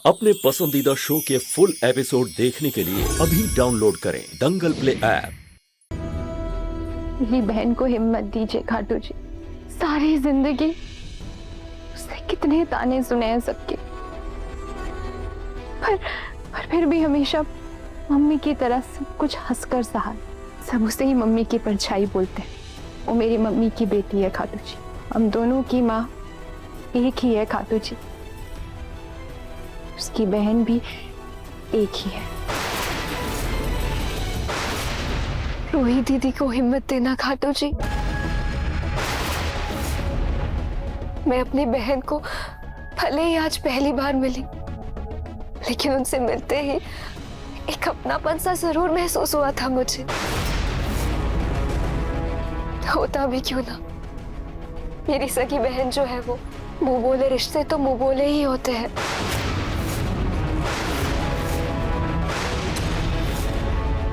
अपने पसंदीदा शो के फुल एपिसोड देखने के लिए अभी डाउनलोड करें दंगल प्ले ऐप। मेरी बहन को हिम्मत दीजिए खाटू जी। सारी जिंदगी उसने कितने ताने सुने हैं सबके, पर फिर भी हमेशा मम्मी की तरह सब कुछ हंसकर सहा। सब उसे ही मम्मी की परछाई बोलते हैं। वो मेरी मम्मी की बेटी है खाटू जी। हम दोनों की माँ एक ही है खाटू जी। उसकी बहन भी एक ही है। रूही दीदी को हिम्मत देना खाटू जी। मैं अपनी बहन को भले ही आज पहली बार मिली, लेकिन उनसे मिलते ही एक अपनापन सा जरूर महसूस हुआ था मुझे। होता भी क्यों ना, मेरी सगी बहन जो है वो मुंह बोले रिश्ते तो मुंह बोले ही होते हैं।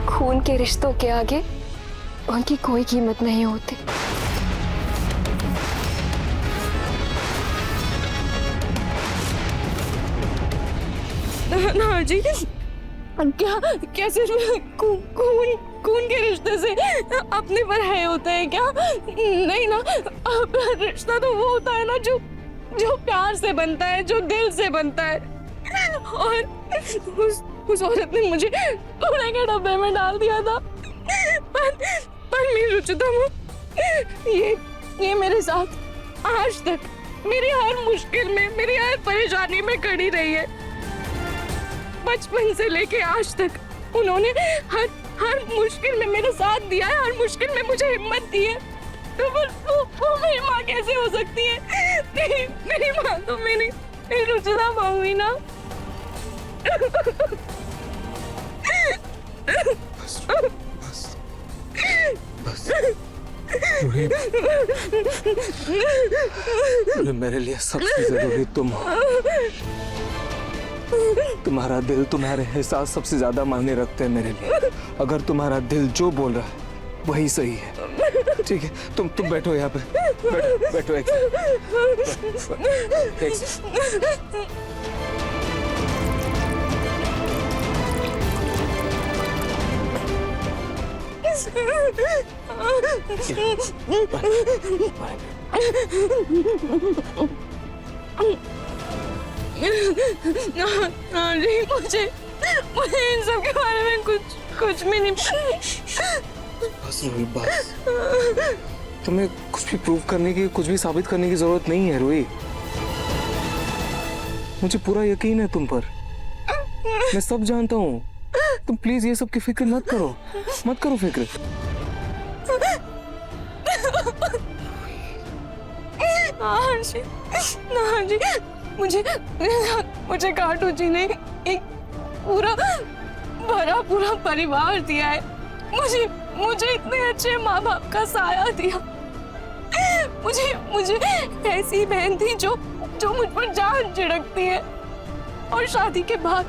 खून के रिश्तों के आगे उनकी कोई कीमत नहीं होती। ना जी, क्या कैसे खून के रिश्ते से अपने पर है होता है क्या? नहीं ना, रिश्ता तो वो होता है ना जो प्यार से बनता है, जो दिल से बनता है। और उस औरत ने मुझे कूड़े के डब्बे में डाल दिया था, पर मेरी रुचितम ये मेरे साथ आज तक मेरी हर मुश्किल में, मेरी हर परेशानी में खड़ी रही है। बचपन से लेके आज तक उन्होंने हर मुश्किल में मेरा साथ दिया है, हर मुश्किल में मुझे हिम्मत दी है। तो वो मेरी माँ कैसे हो सकती है? मेरी माँ तो मेरी रुचिता माँ हुई ना। बस मेरे लिए सबसे जरूरी तुम हो। तुम्हारा दिल, तुम्हारे एहसास सबसे ज्यादा मायने रखते हैं मेरे लिए। अगर तुम्हारा दिल जो बोल रहा है वही सही है, ठीक है? तुम बैठो यहाँ पे, बैठो एक जी, मुझे इन सब के बारे में कुछ भी नहीं। बस रूही, बस। तुम्हें कुछ भी प्रूव करने की, कुछ भी साबित करने की जरूरत नहीं है रूही। मुझे पूरा यकीन है तुम पर। मैं सब जानता हूँ। तुम प्लीज ये सब की फिक्र मत करो फिक्र। हाँ जी, मुझे खाटू जी ने एक पूरा परिवार दिया है। मुझे इतने अच्छे माँ बाप का साया दिया। मुझे ऐसी बहन थी जो मुझ पर जान झिड़कती है। और शादी के बाद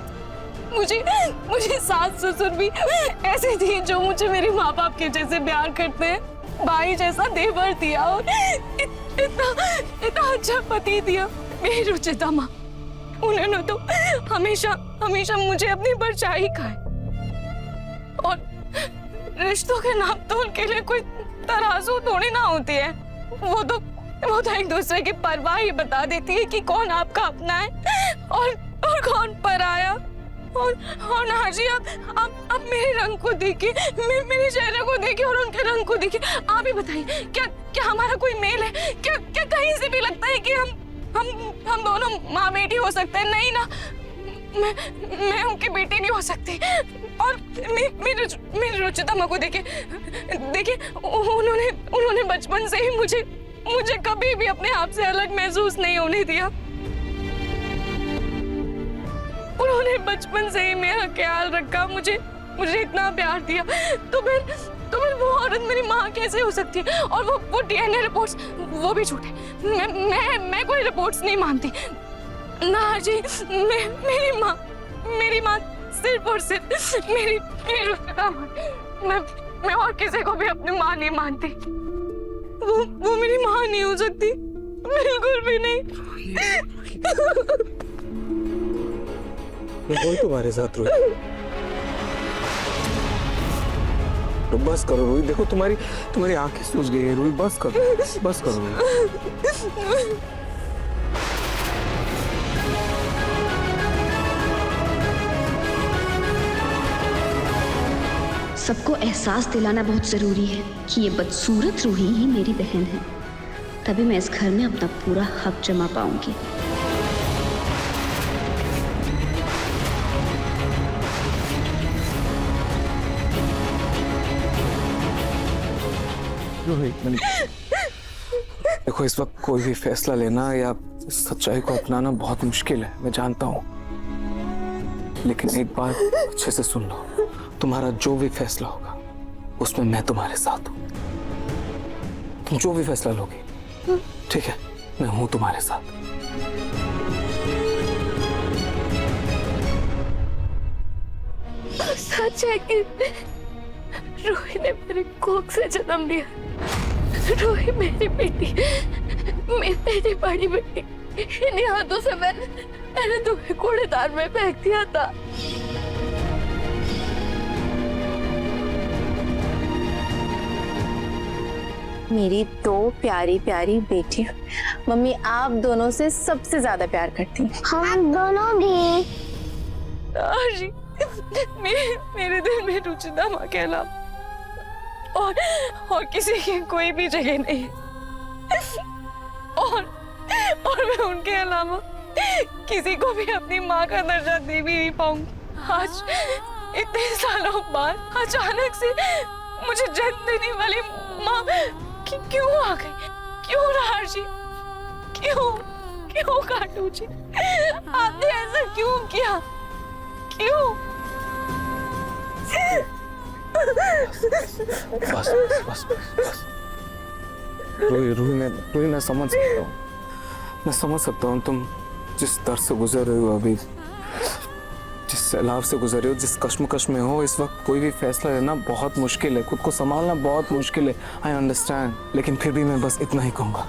मुझे सास ससुर भी ऐसे दिए जो मुझे मेरे माँ बाप के जैसे प्यार करते हैं। भाई जैसा देवर दिया और इतना अच्छा पति दिया। मेरी रुचिता माँ, उन्होंने तो हमेशा मुझे अपनी परछाई का है। और रिश्तों के नापतोल के लिए कोई तराजू थोड़ी ना होती है। वो तो एक दूसरे की परवाह ही बता देती है कि कौन आपका अपना है और कौन पराया। और ना जी, आप मेरे रंग को देखिए, मेरे चेहरे को देखिए और उनके रंग को देखिए। आप ही बताइए, क्या हमारा कोई मेल है? क्या कहीं से भी लगता है कि हम दोनों माँ बेटी हो सकते हैं? नहीं ना, मैं उनकी बेटी नहीं हो सकती। और मेरी रुचिता माँ को देखिए, उन्होंने बचपन से ही मुझे कभी भी अपने आप से अलग महसूस नहीं होने दिया। उन्होंने बचपन से ही मेरा ख्याल रखा, मुझे इतना प्यार दिया। तो फिर वो औरत मेरी माँ कैसे हो सकती है? और वो डीएनए रिपोर्ट्स, वो भी झूठे। मैं कोई रिपोर्ट्स नहीं मानती ना जी। मेरी माँ सिर्फ और सिर्फ मेरी रुचिता माँ। मैं और किसी को भी अपनी माँ नहीं मानती। वो मेरी माँ नहीं हो सकती, बिल्कुल भी नहीं। मैं हूं तुम्हारे साथ रूही। तो बस करो रूही, देखो तुम्हारी आंखें सूज गई है रूही, बस करो रूही। सबको एहसास दिलाना बहुत जरूरी है कि ये बदसूरत रूही ही मेरी बहन है, तभी मैं इस घर में अपना पूरा हक जमा पाऊंगी। देखो इस वक्त कोई भी फैसला लेना या सच्चाई को अपनाना बहुत मुश्किल है, मैं जानता हूँ, लेकिन एक बात अच्छे से सुन लो, तुम्हारा जो भी फैसला होगा उसमें मैं तुम्हारे साथ हूँ। तुम जो भी फैसला लोगे, ठीक है, मैं हूं तुम्हारे साथ। सच है कि रूही ने मेरे कोख से जन्म लिया। रूही मेरी बेटी, मेरी बड़ी बेटी। इन्हीं हाथों से मैंने तुम्हें कूड़ेदान में फेंक दिया था। मेरी दो प्यारी प्यारी बेटी, मम्मी आप दोनों से सबसे ज्यादा प्यार करती हैं। हम दोनों भी। मेरे दिल में रुचिता माँ के अलावा और किसी की कोई भी जगह नहीं और मैं उनके अलावा किसी को भी अपनी माँ का दर्जा दे भी नहीं पाऊंगी। आज इतने सालों बाद अचानक से मुझे जन्म देने वाली माँ क्यों आ गई? क्यों राजी? क्यों काटू जी? आपने ऐसा क्यों किया? क्यों? बस। रूही मैं समझ सकता हूँ तुम जिस दर्द से गुजर रहे हो, अभी जिस सैलाब से गुजर रहे हो, जिस कश्मकश में हो इस वक्त, कोई भी फैसला लेना बहुत मुश्किल है, खुद को संभालना बहुत मुश्किल है, आई अंडरस्टैंड, लेकिन फिर भी मैं बस इतना ही कहूँगा,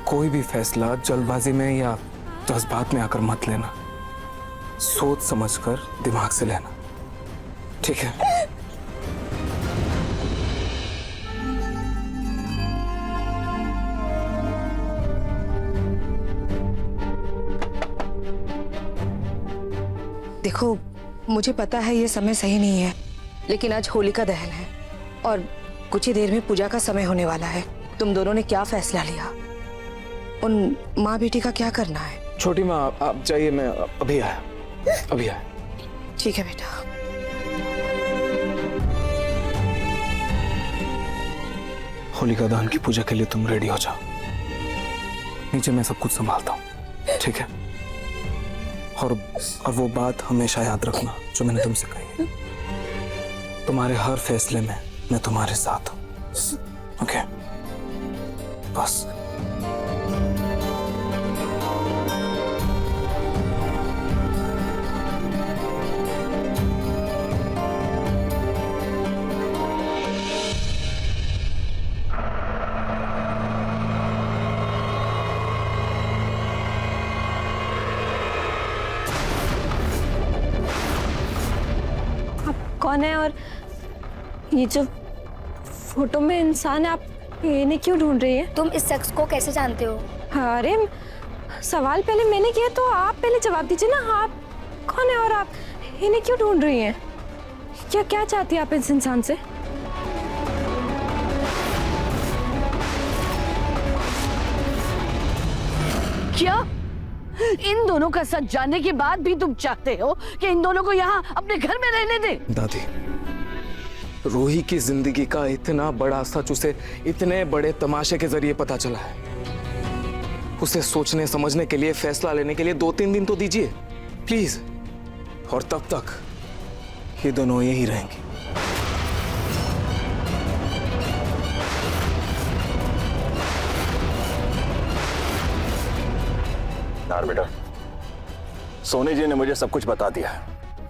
कोई भी फैसला जल्दबाजी में या जज्बात में आकर मत लेना, सोच समझकर दिमाग से लेना, ठीक है? देखो मुझे पता है ये समय सही नहीं है, लेकिन आज होलिका दहन है और कुछ ही देर में पूजा का समय होने वाला है। तुम दोनों ने क्या फैसला लिया? उन माँ बेटी का क्या करना है? छोटी माँ आप जाइए, मैं अभी आया। ठीक है बेटा। होलिका दहन की पूजा के लिए तुम रेडी हो जाओ, नीचे मैं सब कुछ संभालता हूँ, ठीक है? और वो बात हमेशा याद रखना जो मैंने तुमसे कही है, तुम्हारे हर फैसले में मैं तुम्हारे साथ हूँ, ओके? बस। कौन है और ये जो फोटो में इंसान है, आप इन्हें क्यों ढूंढ रही है? तुम इस शख्स को कैसे जानते हो? अरे सवाल पहले मैंने किया तो आप पहले जवाब दीजिए ना। आप कौन है और आप इन्हें क्यों ढूंढ रही हैं? क्या चाहती है आप इस इंसान से? क्या इन दोनों का सच जानने के बाद भी तुम चाहते हो कि इन दोनों को यहाँ अपने घर में रहने दें? दादी, रूही की जिंदगी का इतना बड़ा सच उसे इतने बड़े तमाशे के जरिए पता चला है। उसे सोचने समझने के लिए, फैसला लेने के लिए 2-3 दिन तो दीजिए प्लीज, और तब तक ये दोनों यही रहेंगे। नार बेटा, सोनी जी ने मुझे सब कुछ बता दिया है।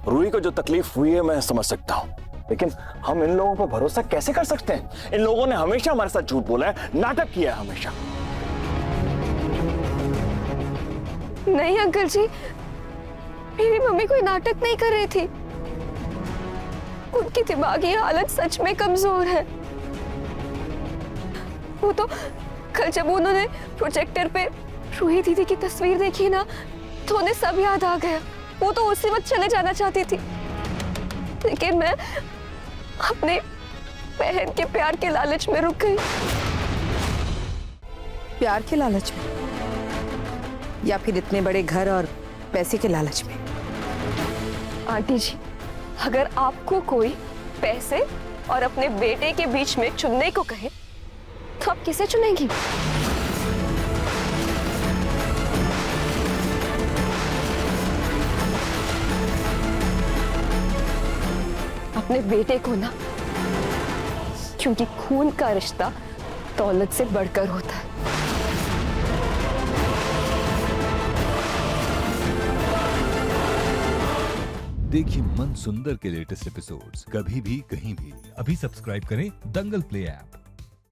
रूही को जो तकलीफ हुई है मैं समझ सकता हूँ, लेकिन हम इन लोगों पर भरोसा कैसे कर सकते हैं? इन लोगों ने हमेशा हमारे साथ झूठ बोला है, नाटक किया है हमेशा। नहीं अंकल जी, मेरी मम्मी कोई नाटक नहीं कर रही थी। उनकी दिमागी हालत सच में कमजोर है। वो तो कल जब उन्होंने प्रोजेक्टर पे रूही दीदी की तस्वीर देखी ना, तो उन्हें सब याद आ गया। वो तो उसी वक्त चले जाना चाहती थी, लेकिन मैं अपने बहन के प्यार के लालच में रुक गई। प्यार के लालच में या फिर इतने बड़े घर और पैसे के लालच में? आंटी जी, अगर आपको कोई पैसे और अपने बेटे के बीच में चुनने को कहे तो आप किसे चुनेंगी? अपने बेटे को ना, क्योंकि खून का रिश्ता दौलत से बढ़कर होता है। देखिए मन सुंदर के लेटेस्ट एपिसोड्स कभी भी कहीं भी। अभी सब्सक्राइब करें दंगल प्ले ऐप।